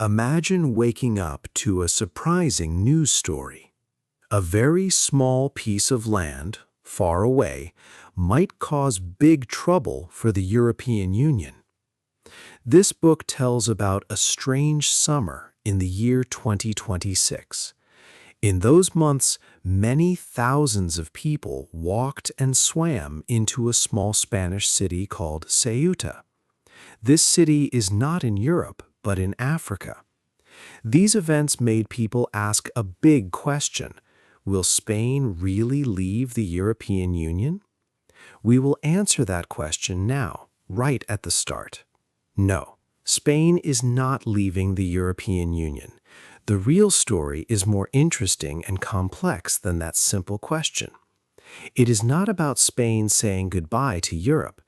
Imagine waking up to a surprising news story. A very small piece of land, far away, might cause big trouble for the European Union. This book tells about a strange summer in the year 2026. In those months, many thousands of people walked and swam into a small Spanish city called Ceuta. This city is not in Europe, but in Africa. These events made people ask a big question. Will Spain really leave the European Union? We will answer that question now, right at the start. No, Spain is not leaving the European Union. The real story is more interesting and complex than that simple question. It is not about Spain saying goodbye to Europe.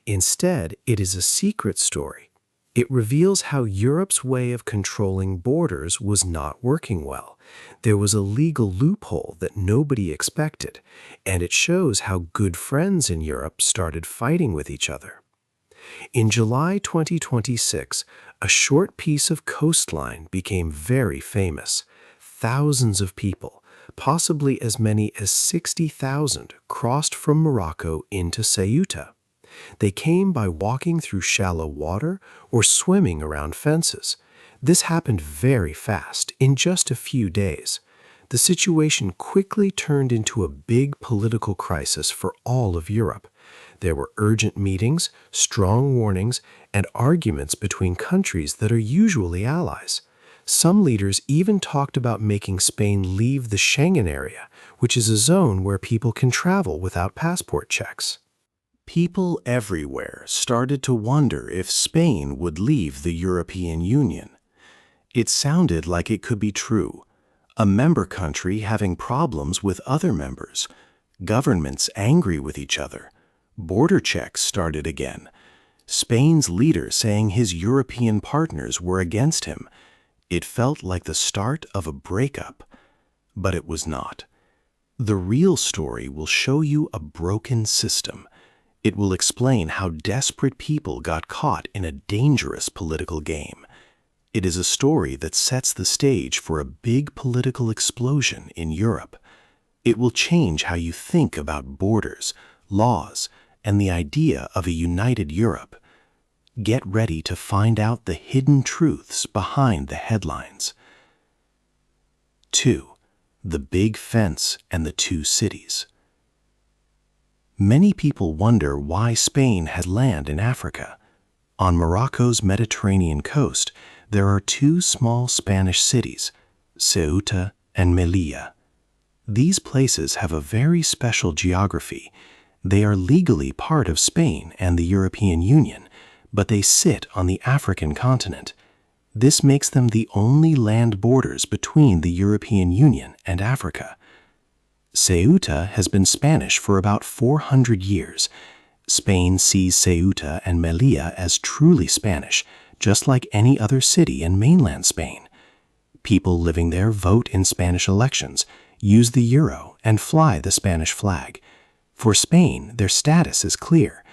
Instead, it is a secret story. It reveals how Europe's way of controlling borders was not working well. There was a legal loophole that nobody expected, and it shows how good friends in Europe started fighting with each other. In July 2026, a short piece of coastline became very famous. Thousands of people, possibly as many as 60,000, crossed from Morocco into Ceuta. They came by walking through shallow water or swimming around fences. This happened very fast, in just a few days. The situation quickly turned into a big political crisis for all of Europe. There were urgent meetings, strong warnings, and arguments between countries that are usually allies. Some leaders even talked about making Spain leave the Schengen area, which is a zone where people can travel without passport checks. People everywhere started to wonder if Spain would leave the European Union. It sounded like it could be true. A member country having problems with other members, governments angry with each other, border checks started again, Spain's leader saying his European partners were against him. It felt like the start of a breakup, but it was not. The real story will show you a broken system. It will explain how desperate people got caught in a dangerous political game. It is a story that sets the stage for a big political explosion in Europe. It will change how you think about borders, laws, and the idea of a united Europe. Get ready to find out the hidden truths behind the headlines. 2. The Big Fence and the Two Cities. Many people wonder why Spain has land in Africa. On Morocco's Mediterranean coast, there are two small Spanish cities, Ceuta and Melilla. These places have a very special geography. They are legally part of Spain and the European Union, but they sit on the African continent. This makes them the only land borders between the European Union and Africa. Ceuta has been Spanish for about 400 years. Spain sees Ceuta and Melilla as truly Spanish, just like any other city in mainland Spain. People living there vote in Spanish elections, use the euro, and fly the Spanish flag. For Spain, their status is clear.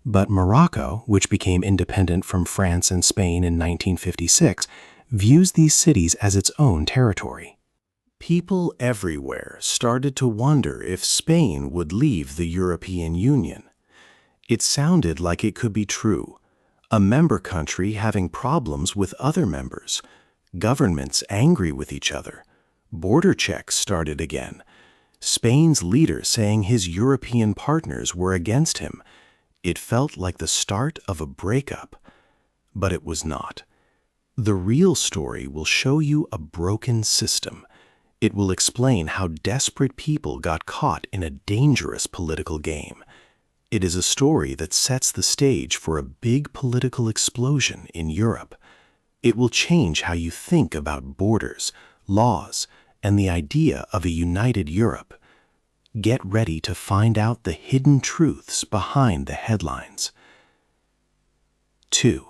But Morocco, which became independent from France and Spain in 1956, views these cities as its own territory. People everywhere started to wonder if Spain would leave the European Union. It sounded like it could be true. A member country having problems with other members, governments angry with each other, border checks started again, Spain's leader saying his European partners were against him. It felt like the start of a breakup, but it was not. The real story will show you a broken system. It will explain how desperate people got caught in a dangerous political game. It is a story that sets the stage for a big political explosion in Europe. It will change how you think about borders, laws, and the idea of a united Europe. Get ready to find out the hidden truths behind the headlines. 2.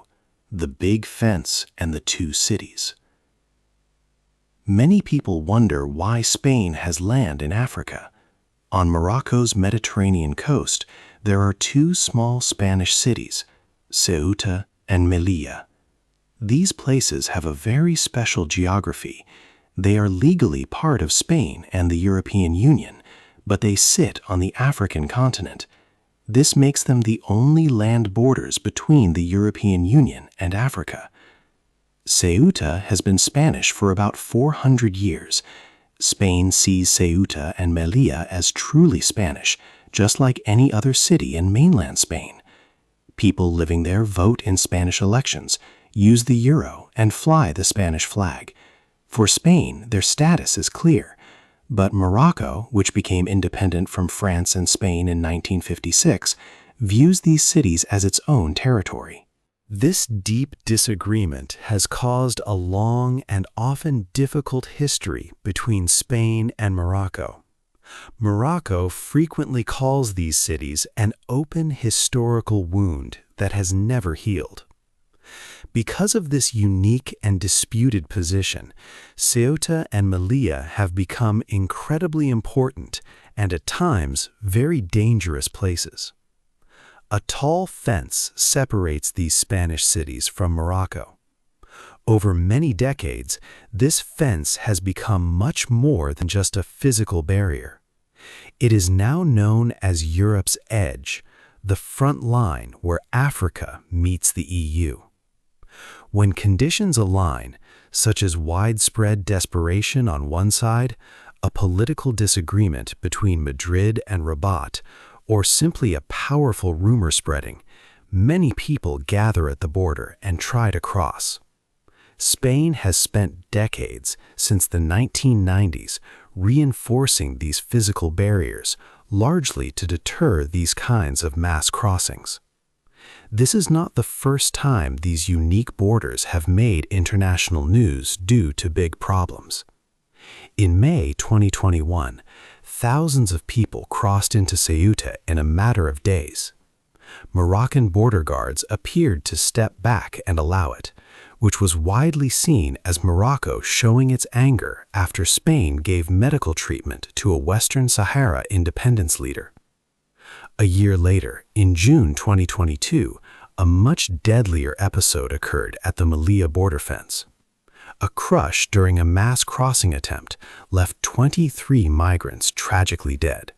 The Big Fence and the Two Cities. Many people wonder why Spain has land in Africa. On Morocco's Mediterranean coast, there are two small Spanish cities, Ceuta and Melilla. These places have a very special geography. They are legally part of Spain and the European Union, but they sit on the African continent. This makes them the only land borders between the European Union and Africa. Ceuta has been Spanish for about 400 years. Spain sees Ceuta and Melilla as truly Spanish, just like any other city in mainland Spain. People living there vote in Spanish elections, use the euro, and fly the Spanish flag. For Spain, their status is clear. But Morocco, which became independent from France and Spain in 1956, views these cities as its own territory. This deep disagreement has caused a long and often difficult history between Spain and Morocco. Morocco frequently calls these cities an open historical wound that has never healed. Because of this unique and disputed position, Ceuta and Melilla have become incredibly important and at times very dangerous places. A tall fence separates these Spanish cities from Morocco. Over many decades, this fence has become much more than just a physical barrier. It is now known as Europe's edge, the front line where Africa meets the EU. When conditions align, such as widespread desperation on one side, a political disagreement between Madrid and Rabat, or simply a powerful rumor spreading, many people gather at the border and try to cross. Spain has spent decades, since the 1990s, reinforcing these physical barriers, largely to deter these kinds of mass crossings. This is not the first time these unique borders have made international news due to big problems. In May 2021, thousands of people crossed into Ceuta in a matter of days. Moroccan border guards appeared to step back and allow it, which was widely seen as Morocco showing its anger after Spain gave medical treatment to a Western Sahara independence leader. A year later, in June 2022, a much deadlier episode occurred at the Melilla border fence. A crush during a mass crossing attempt left 23 migrants tragically dead.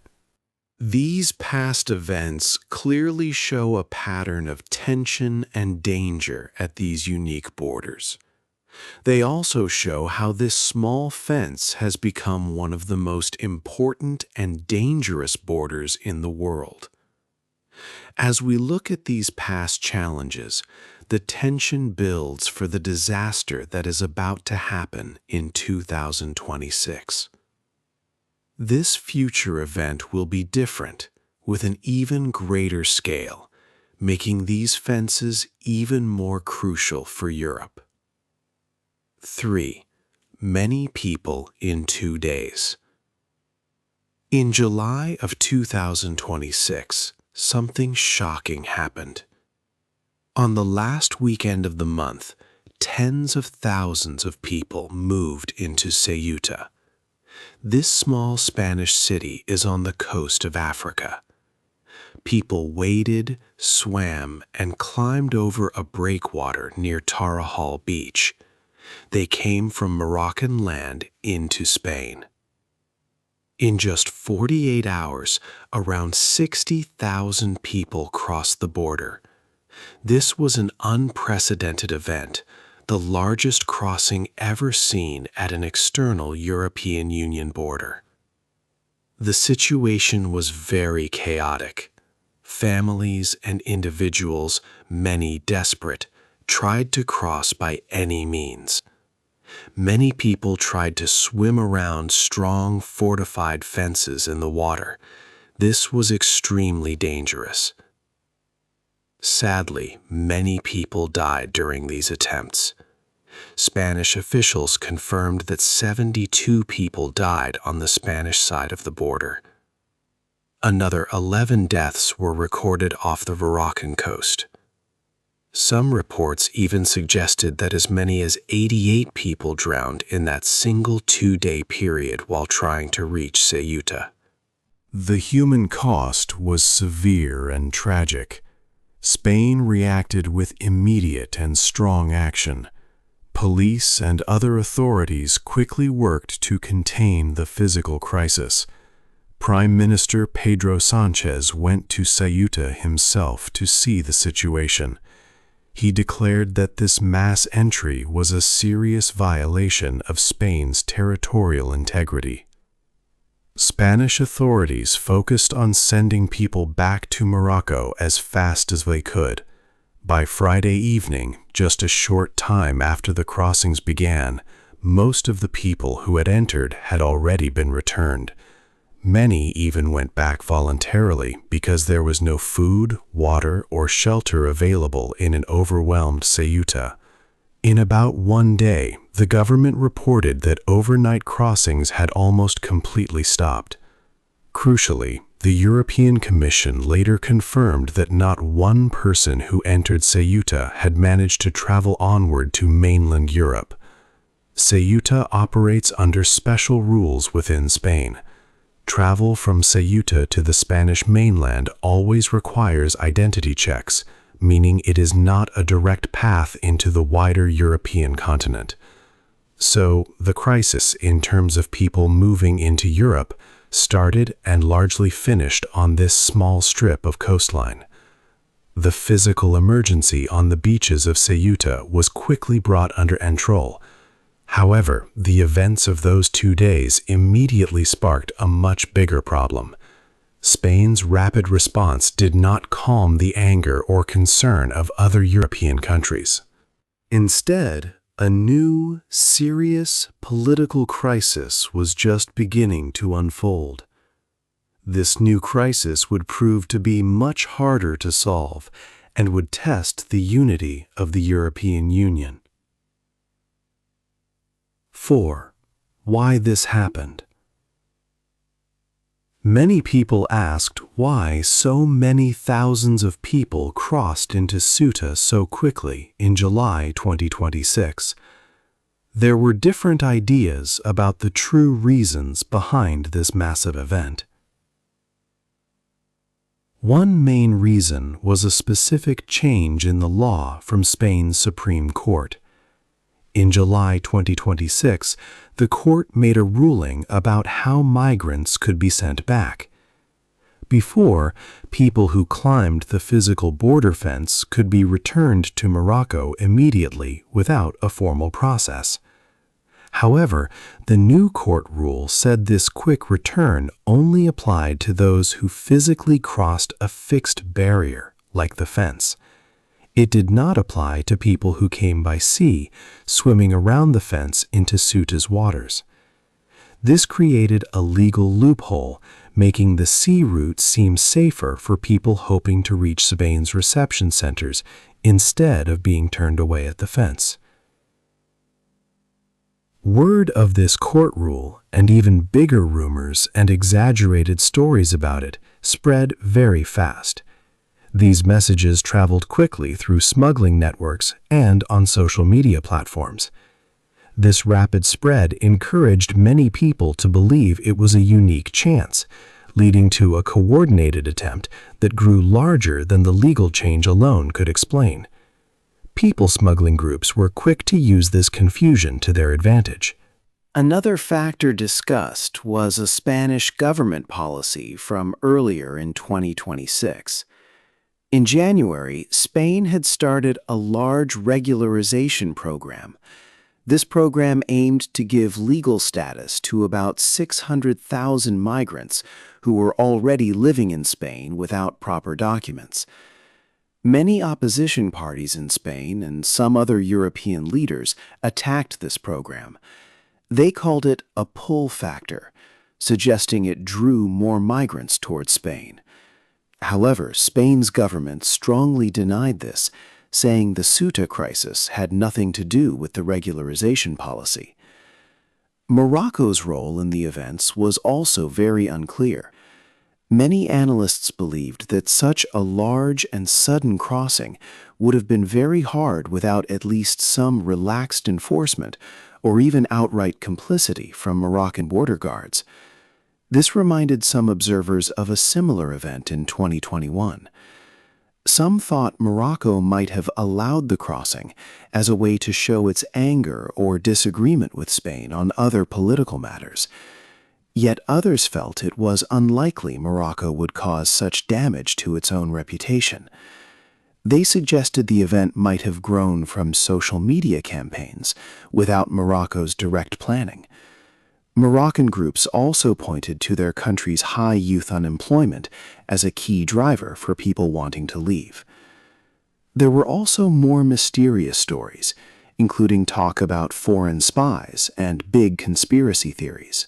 These past events clearly show a pattern of tension and danger at these unique borders. They also show how this small fence has become one of the most important and dangerous borders in the world. As we look at these past challenges, the tension builds for the disaster that is about to happen in 2026. This future event will be different, with an even greater scale, making these fences even more crucial for Europe. 3. Many people in 2 days. In July of 2026, something shocking happened. On the last weekend of the month, tens of thousands of people moved into Ceuta. This small Spanish city is on the coast of Africa. People waded, swam, and climbed over a breakwater near Tarajal Beach. They came from Moroccan land into Spain. In just 48 hours, around 60,000 people crossed the border. This was an unprecedented event, the largest crossing ever seen at an external European Union border. The situation was very chaotic. Families and individuals, many desperate, tried to cross by any means. Many people tried to swim around strong, fortified fences in the water. This was extremely dangerous. Sadly, many people died during these attempts. Spanish officials confirmed that 72 people died on the Spanish side of the border. Another 11 deaths were recorded off the Moroccan coast. Some reports even suggested that as many as 88 people drowned in that single 2-day period while trying to reach Ceuta. The human cost was severe and tragic. Spain reacted with immediate and strong action. Police and other authorities quickly worked to contain the physical crisis. Prime Minister Pedro Sánchez went to Ceuta himself to see the situation. He declared that this mass entry was a serious violation of Spain's territorial integrity. Spanish authorities focused on sending people back to Morocco as fast as they could. By Friday evening, just a short time after the crossings began, most of the people who had entered had already been returned. Many even went back voluntarily because there was no food, water, or shelter available in an overwhelmed Ceuta. In about one day, the government reported that overnight crossings had almost completely stopped. Crucially, the European Commission later confirmed that not one person who entered Ceuta had managed to travel onward to mainland Europe. Ceuta operates under special rules within Spain. Travel from Ceuta to the Spanish mainland always requires identity checks, meaning it is not a direct path into the wider European continent. So, the crisis in terms of people moving into Europe started and largely finished on this small strip of coastline. The physical emergency on the beaches of Ceuta was quickly brought under control. However, the events of those 2 days immediately sparked a much bigger problem. Spain's rapid response did not calm the anger or concern of other European countries. Instead, a new, serious political crisis was just beginning to unfold. This new crisis would prove to be much harder to solve and would test the unity of the European Union. 4. Why this happened. Many people asked why so many thousands of people crossed into Ceuta so quickly in July 2026. There were different ideas about the true reasons behind this massive event. One main reason was a specific change in the law from Spain's Supreme Court. In July 2026, the court made a ruling about how migrants could be sent back. Before, people who climbed the physical border fence could be returned to Morocco immediately without a formal process. However, the new court rule said this quick return only applied to those who physically crossed a fixed barrier, like the fence. It did not apply to people who came by sea, swimming around the fence into Ceuta's waters. This created a legal loophole, making the sea route seem safer for people hoping to reach Spain's reception centers instead of being turned away at the fence. Word of this court rule, and even bigger rumors and exaggerated stories about it, spread very fast. These messages traveled quickly through smuggling networks and on social media platforms. This rapid spread encouraged many people to believe it was a unique chance, leading to a coordinated attempt that grew larger than the legal change alone could explain. People smuggling groups were quick to use this confusion to their advantage. Another factor discussed was a Spanish government policy from earlier in 2026. In January, Spain had started a large regularization program. This program aimed to give legal status to about 600,000 migrants who were already living in Spain without proper documents. Many opposition parties in Spain and some other European leaders attacked this program. They called it a pull factor, suggesting it drew more migrants toward Spain. However, Spain's government strongly denied this, saying the Ceuta crisis had nothing to do with the regularization policy. Morocco's role in the events was also very unclear. Many analysts believed that such a large and sudden crossing would have been very hard without at least some relaxed enforcement or even outright complicity from Moroccan border guards. This reminded some observers of a similar event in 2021. Some thought Morocco might have allowed the crossing as a way to show its anger or disagreement with Spain on other political matters. Yet others felt it was unlikely Morocco would cause such damage to its own reputation. They suggested the event might have grown from social media campaigns without Morocco's direct planning. Moroccan groups also pointed to their country's high youth unemployment as a key driver for people wanting to leave. There were also more mysterious stories, including talk about foreign spies and big conspiracy theories.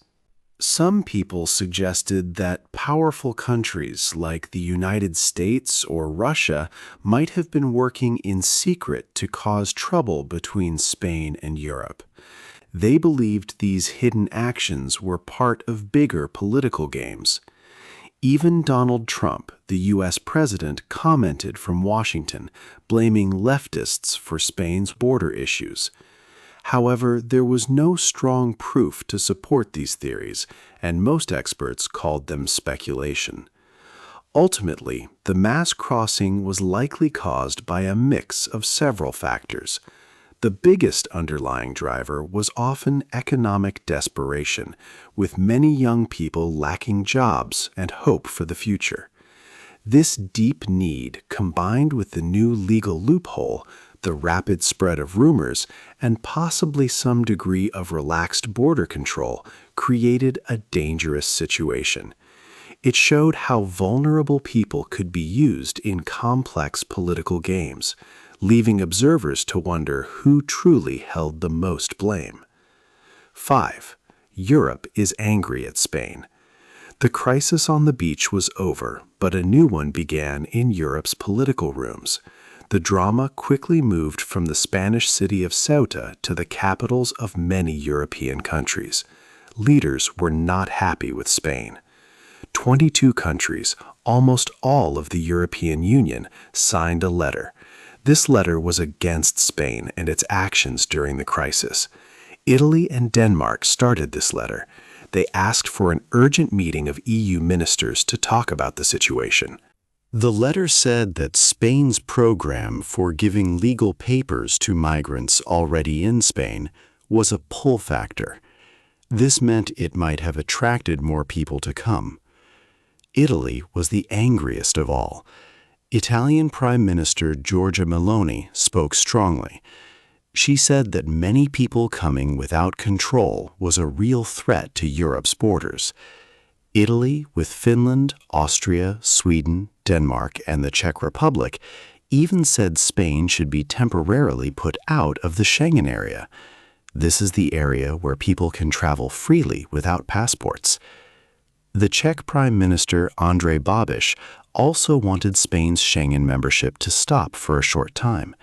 Some people suggested that powerful countries like the United States or Russia might have been working in secret to cause trouble between Spain and Europe. They believed these hidden actions were part of bigger political games. Even Donald Trump, the U.S. president, commented from Washington, blaming leftists for Spain's border issues. However, there was no strong proof to support these theories, and most experts called them speculation. Ultimately, the mass crossing was likely caused by a mix of several factors. The biggest underlying driver was often economic desperation, with many young people lacking jobs and hope for the future. This deep need, combined with the new legal loophole, the rapid spread of rumors, and possibly some degree of relaxed border control, created a dangerous situation. It showed how vulnerable people could be used in complex political games, leaving observers to wonder who truly held the most blame. 5. Europe is angry at Spain. The crisis on the beach was over, but a new one began in Europe's political rooms. The drama quickly moved from the Spanish city of Ceuta to the capitals of many European countries. Leaders were not happy with Spain. 22 countries, almost all of the European Union, signed a letter. This letter was against Spain and its actions during the crisis. Italy and Denmark started this letter. They asked for an urgent meeting of EU ministers to talk about the situation. The letter said that Spain's program for giving legal papers to migrants already in Spain was a pull factor. This meant it might have attracted more people to come. Italy was the angriest of all. Italian Prime Minister Giorgia Meloni spoke strongly. She said that many people coming without control was a real threat to Europe's borders. Italy, with Finland, Austria, Sweden, Denmark, and the Czech Republic, even said Spain should be temporarily put out of the Schengen area. This is the area where people can travel freely without passports. The Czech Prime Minister Andrej Babiš also wanted Spain's Schengen membership to stop for a short time.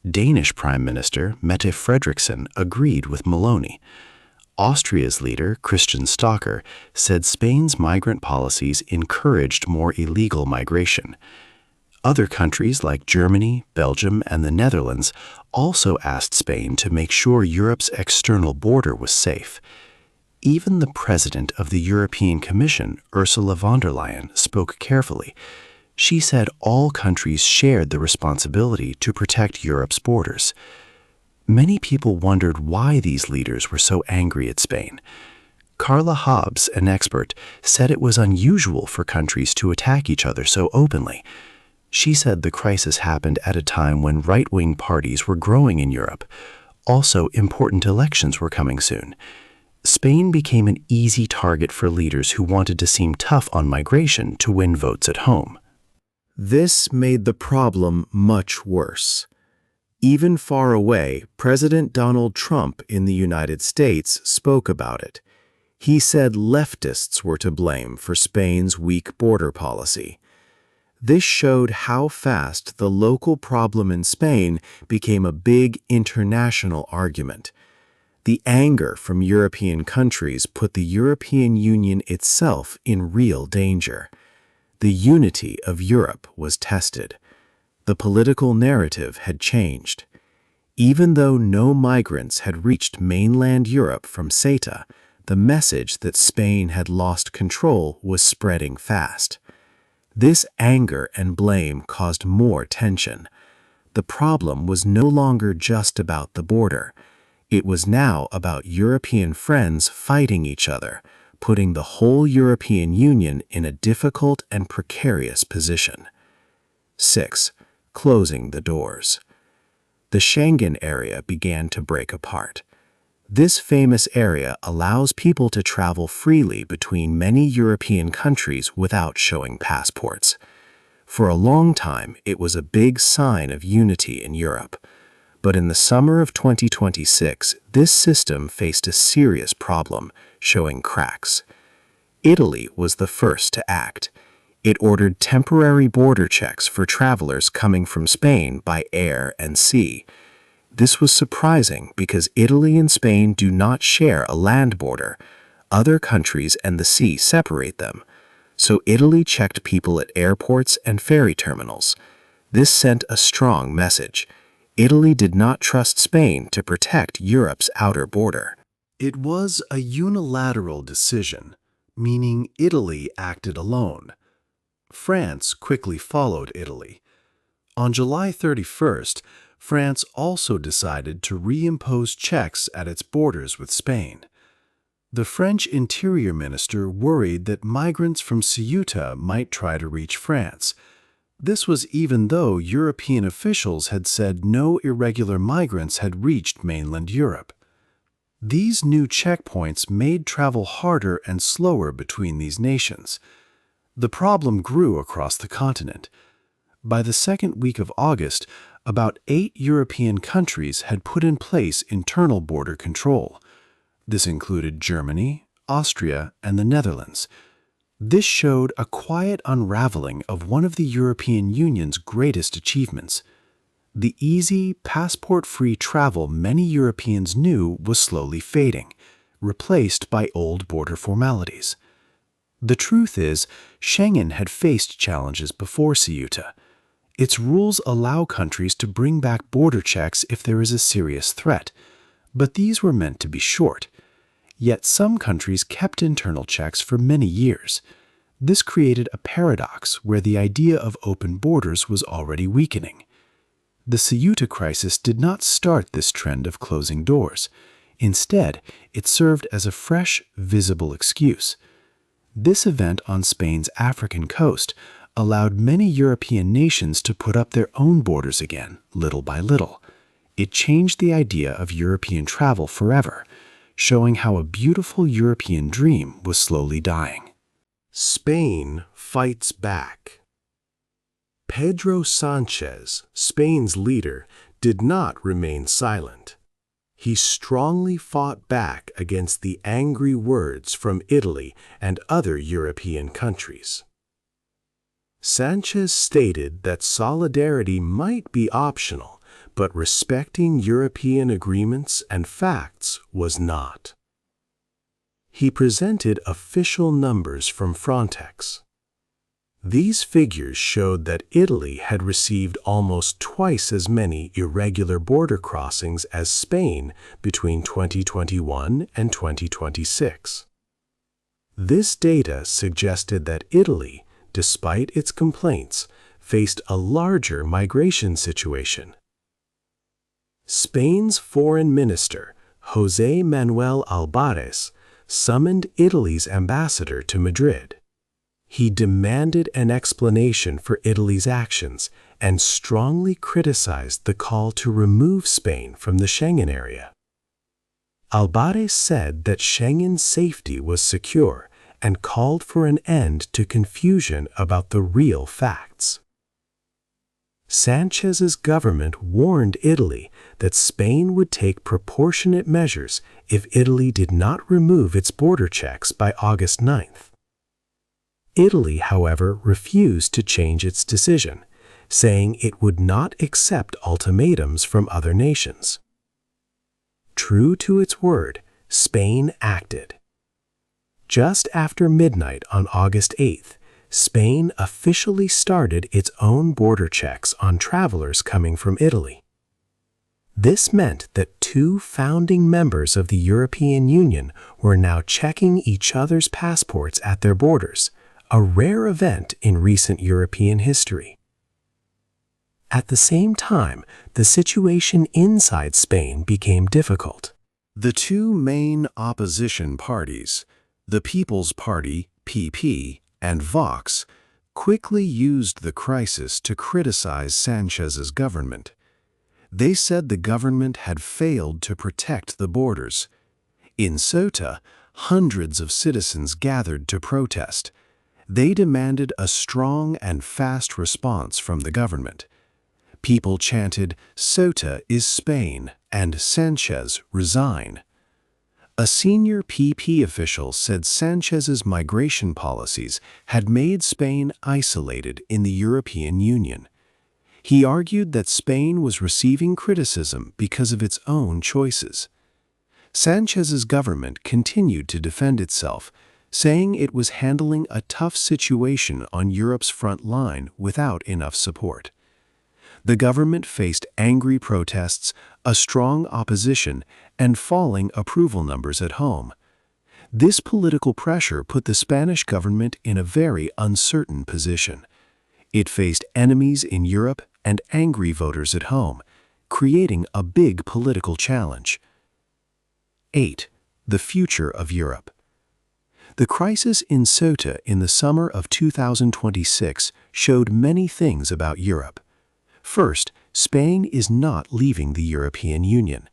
Danish Prime Minister Mette Frederiksen agreed with Meloni. Austria's leader, Christian Stocker, said Spain's migrant policies encouraged more illegal migration. Other countries like Germany, Belgium, and the Netherlands also asked Spain to make sure Europe's external border was safe. Even the president of the European Commission, Ursula von der Leyen, spoke carefully. She said all countries shared the responsibility to protect Europe's borders. Many people wondered why these leaders were so angry at Spain. Carla Hobbs, an expert, said it was unusual for countries to attack each other so openly. She said the crisis happened at a time when right-wing parties were growing in Europe. Also, important elections were coming soon. Spain became an easy target for leaders who wanted to seem tough on migration to win votes at home. This made the problem much worse. Even far away, President Donald Trump in the United States spoke about it. He said leftists were to blame for Spain's weak border policy. This showed how fast the local problem in Spain became a big international argument. The anger from European countries put the European Union itself in real danger. The unity of Europe was tested. The political narrative had changed. Even though no migrants had reached mainland Europe from Ceuta, the message that Spain had lost control was spreading fast. This anger and blame caused more tension. The problem was no longer just about the border. It was now about European friends fighting each other, putting the whole European Union in a difficult and precarious position. 6. Closing the doors. The Schengen area began to break apart. This famous area allows people to travel freely between many European countries without showing passports. For a long time, it was a big sign of unity in Europe. But in the summer of 2026, this system faced a serious problem, showing cracks. Italy was the first to act. It ordered temporary border checks for travelers coming from Spain by air and sea. This was surprising because Italy and Spain do not share a land border. Other countries and the sea separate them. So Italy checked people at airports and ferry terminals. This sent a strong message. Italy did not trust Spain to protect Europe's outer border. It was a unilateral decision, meaning Italy acted alone. France quickly followed Italy. On July 31st, France also decided to reimpose checks at its borders with Spain. The French Interior Minister worried that migrants from Ceuta might try to reach France. This was even though European officials had said no irregular migrants had reached mainland Europe. These new checkpoints made travel harder and slower between these nations. The problem grew across the continent. By the second week of August, about 8 European countries had put in place internal border control. This included Germany, Austria, and the Netherlands. This showed a quiet unraveling of one of the European Union's greatest achievements. The easy, passport-free travel many Europeans knew was slowly fading, replaced by old border formalities. The truth is, Schengen had faced challenges before Ceuta. Its rules allow countries to bring back border checks if there is a serious threat, but these were meant to be short. Yet some countries kept internal checks for many years. This created a paradox where the idea of open borders was already weakening. The Ceuta crisis did not start this trend of closing doors. Instead, it served as a fresh, visible excuse. This event on Spain's African coast allowed many European nations to put up their own borders again, little by little. It changed the idea of European travel forever, showing how a beautiful European dream was slowly dying. Spain fights back. Pedro Sánchez, Spain's leader, did not remain silent. He strongly fought back against the angry words from Italy and other European countries. Sánchez stated that solidarity might be optional, but respecting European agreements and facts was not. He presented official numbers from Frontex. These figures showed that Italy had received almost twice as many irregular border crossings as Spain between 2021 and 2026. This data suggested that Italy, despite its complaints, faced a larger migration situation. Spain's foreign minister, José Manuel Álvarez, summoned Italy's ambassador to Madrid. He demanded an explanation for Italy's actions and strongly criticized the call to remove Spain from the Schengen area. Álvarez said that Schengen's safety was secure and called for an end to confusion about the real facts. Sánchez's government warned Italy that Spain would take proportionate measures if Italy did not remove its border checks by August 9th. Italy, however, refused to change its decision, saying it would not accept ultimatums from other nations. True to its word, Spain acted. Just after midnight on August 8th, Spain officially started its own border checks on travelers coming from Italy. This meant that 2 founding members of the European Union were now checking each other's passports at their borders, a rare event in recent European history. At the same time, the situation inside Spain became difficult. The two main opposition parties, the People's Party, PP, and Vox, quickly used the crisis to criticize Sanchez's government. They said the government had failed to protect the borders. In Ceuta, hundreds of citizens gathered to protest. They demanded a strong and fast response from the government. People chanted, "Ceuta is Spain," and "Sanchez, resign." A senior PP official said Sanchez's migration policies had made Spain isolated in the European Union. He argued that Spain was receiving criticism because of its own choices. Sanchez's government continued to defend itself, saying it was handling a tough situation on Europe's front line without enough support. The government faced angry protests, a strong opposition, and falling approval numbers at home. This political pressure put the Spanish government in a very uncertain position. It faced enemies in Europe and angry voters at home, creating a big political challenge. 8. The future of Europe. The crisis in Ceuta in the summer of 2026 showed many things about Europe. First, Spain is not leaving the European Union.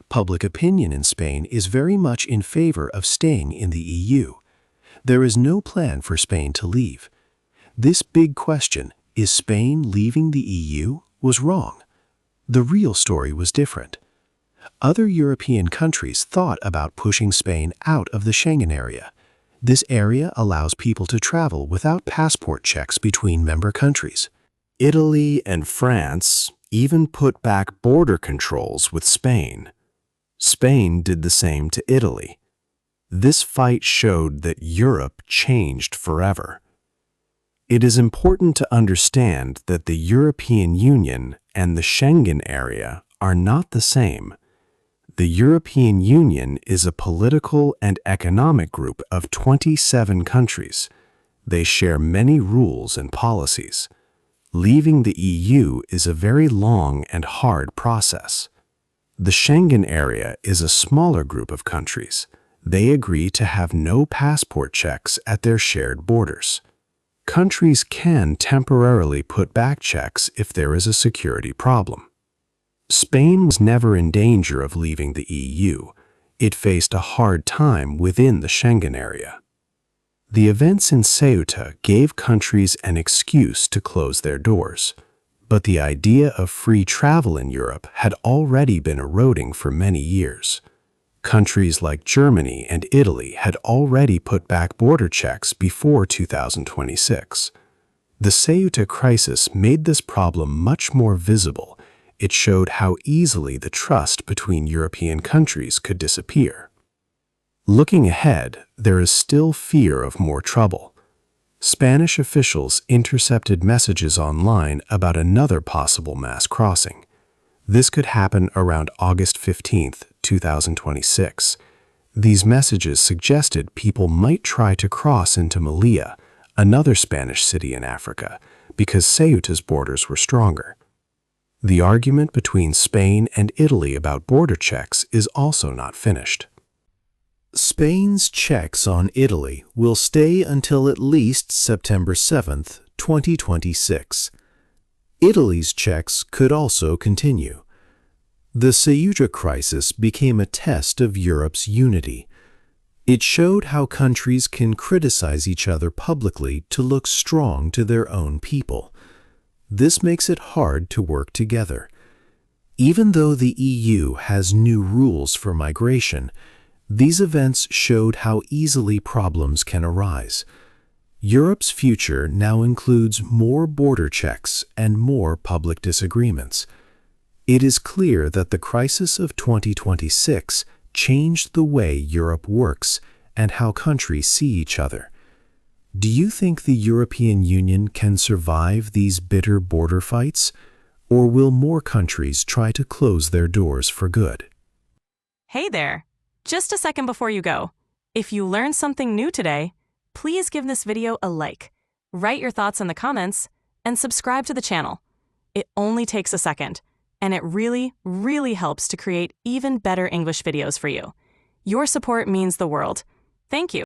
Public opinion in Spain is very much in favor of staying in the EU. There is no plan for Spain to leave. This big question, is Spain leaving the EU, was wrong. The real story was different. Other European countries thought about pushing Spain out of the Schengen area. This area allows people to travel without passport checks between member countries. Italy and France even put back border controls with Spain. Spain did the same to Italy. This fight showed that Europe changed forever. It is important to understand that the European Union and the Schengen area are not the same. The European Union is a political and economic group of 27 countries. They share many rules and policies. Leaving the EU is a very long and hard process. The Schengen area is a smaller group of countries. They agree to have no passport checks at their shared borders. Countries can temporarily put back checks if there is a security problem. Spain was never in danger of leaving the EU. It faced a hard time within the Schengen area. The events in Ceuta gave countries an excuse to close their doors, but the idea of free travel in Europe had already been eroding for many years. Countries like Germany and Italy had already put back border checks before 2026. The Ceuta crisis made this problem much more visible. It showed how easily the trust between European countries could disappear. Looking ahead, there is still fear of more trouble. Spanish officials intercepted messages online about another possible mass crossing. This could happen around August 15, 2026. These messages suggested people might try to cross into Melilla, another Spanish city in Africa, because Ceuta's borders were stronger. The argument between Spain and Italy about border checks is also not finished. Spain's checks on Italy will stay until at least September 7, 2026. Italy's checks could also continue. The Ceuta crisis became a test of Europe's unity. It showed how countries can criticize each other publicly to look strong to their own people. This makes it hard to work together. Even though the EU has new rules for migration, these events showed how easily problems can arise. Europe's future now includes more border checks and more public disagreements. It is clear that the crisis of 2026 changed the way Europe works and how countries see each other. Do you think the European Union can survive these bitter border fights, or will more countries try to close their doors for good? Hey there! Just a second before you go. If you learned something new today, please give this video a like, write your thoughts in the comments, and subscribe to the channel. It only takes a second, and it really, really helps to create even better English videos for you. Your support means the world. Thank you.